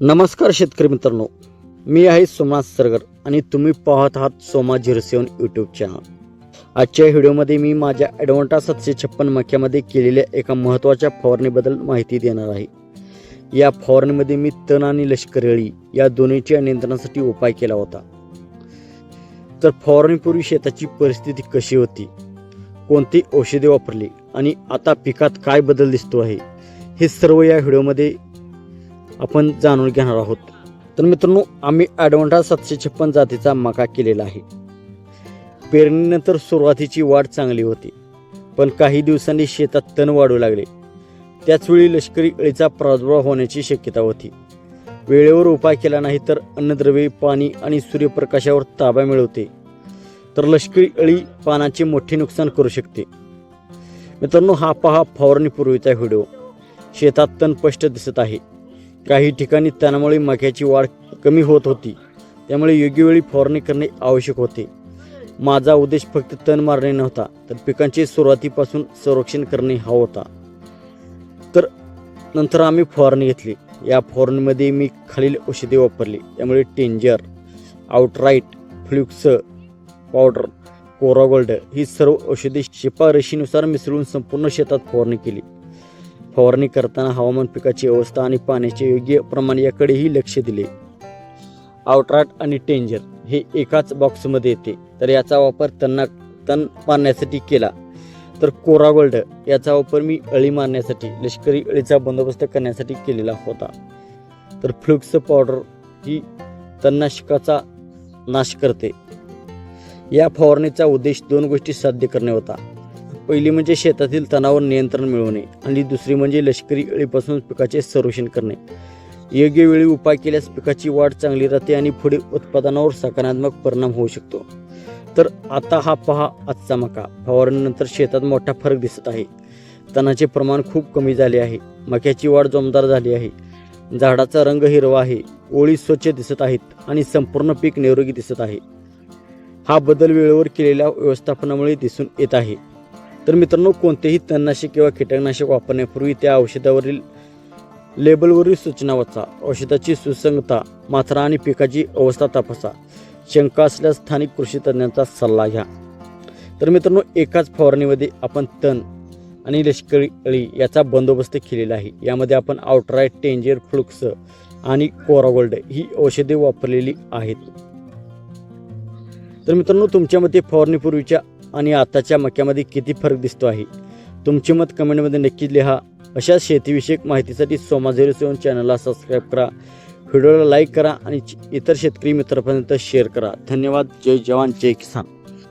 नमस्कार शेतकरी मित्रांनो, मी आहे सोमनाथ सरगर आणि तुम्ही पाहत आहात सोमा 07 यूट्यूब चॅनल। आजच्या व्हिडिओमध्ये मी माझ्या ॲडव्हांटा 756 मक्यामध्ये केलेल्या एका महत्त्वाच्या फवारणीबद्दल माहिती देणार आहे। या फवारणीमध्ये मी तण आणि लष्करी अळी या दोन्हीच्या नियंत्रणासाठी उपाय केला होता। तर फवारणीपूर्वी शेताची परिस्थिती कशी होती, कोणती औषधे वापरली आणि आता पिकात काय बदल दिसतो आहे, हे सर्व या व्हिडिओमध्ये आपण जाणून घेणार आहोत। तर मित्रांनो, आम्ही ॲडव्हांटा 756 जातीचा मका केलेला आहे। पेरणीनंतर सुरुवातीची वाढ चांगली होती, पण काही दिवसांनी शेतात तण वाढू लागले। त्याचवेळी लष्करी अळीचा प्रादुर्भाव होण्याची शक्यता होती। वेळेवर उपाय केला नाही तर अन्नद्रव्ये, पाणी आणि सूर्यप्रकाशावर ताबा मिळवते तर लष्करी अळी पानाचे मोठे नुकसान करू शकते। मित्रांनो, हा पहा फवारणीपूर्वीचा व्हिडिओ। शेतात तण स्पष्ट दिसत आहे। काही ठिकाणी तणामुळे मक्याची वाढ कमी होत होती, त्यामुळे योग्य वेळी फवारणी करणे आवश्यक होते। माझा उद्देश फक्त तण मारणे नव्हता, तर पिकांचे सुरुवातीपासून संरक्षण करणे हा होता। तर नंतर आम्ही फवारणी घेतली। या फवारणीमध्ये मी खालील औषधे वापरली। त्यामुळे टेंजर, आउटराईट, फ्लुक्स पावडर, कोरागोल्ड ही सर्व औषधे शिफारशीनुसार मिसळून संपूर्ण शेतात फवारणी केली। फवारणी करताना हवामान, पिकाची अवस्था आणि पाण्याचे योग्य प्रमाण याकडेही लक्ष दिले। आउटराईट आणि टेंजर हे एकाच बॉक्समध्ये येते, तर याचा वापर तण मारण्यासाठी केला। तर कोरागोल्ड याचा वापर मी अळी मारण्यासाठी, लष्करी अळीचा बंदोबस्त करण्यासाठी केलेला होता। तर फ्लुक्स पावडर ही तणनाशकाचा नाश करते। या फवारणीचा उद्देश दोन गोष्टी साध्य करणे होता। पहिली म्हणजे शेतातील तणावर नियंत्रण मिळवणे आणि दुसरी म्हणजे लष्करी अळीपासून पिकाचे संरक्षण करणे। योग्य वेळी उपाय केल्यास पिकाची वाढ चांगली राहते आणि पुढे उत्पादनावर सकारात्मक परिणाम होऊ शकतो। तर आता हा पहा आजचा मका। फवारणीनंतर शेतात मोठा फरक दिसत आहे। तणाचे प्रमाण खूप कमी झाले आहे। मक्याची वाढ जोमदार झाली आहे। झाडाचा रंग हिरवा आहे, ओळी स्वच्छ दिसत आहेत आणि संपूर्ण पीक निरोगी दिसत आहे। हा बदल वेळेवर केलेल्या व्यवस्थापनामुळे दिसून येत आहे। तर मित्रांनो, कोणतेही तणनाशक किंवा कीटकनाशक वापरण्यापूर्वी त्या औषधावरील लेबलवरील सूचना वाचा। औषधाची सुसंगतता, मात्रा आणि पिकाची अवस्था तपासा। शंका असल्यास स्थानिक कृषी तज्ञांचा सल्ला घ्या। तर मित्रांनो, एकाच फवारणीमध्ये आपण तण आणि लष्करी अळी याचा बंदोबस्त केलेला आहे। यामध्ये आपण आउटराईट, टेंजर, फ्लुक्स आणि कोरागोल्ड ही औषधे वापरलेली आहेत। तर मित्रांनो, तुमच्या मते फवारणीपूर्वीच्या आणि आताच्या मक्यामध्ये किती फरक दिसतो आहे? तुमचे मत कमेंटमध्ये नक्की लिहा। अशा शेतीविषयक माहितीसाठी सोमा 07 चॅनलला सबस्क्राईब करा, व्हिडिओला लाईक करा आणि इतर शेतकरी मित्रांपर्यंत शेअर करा। धन्यवाद। जय जवान, जय किसान।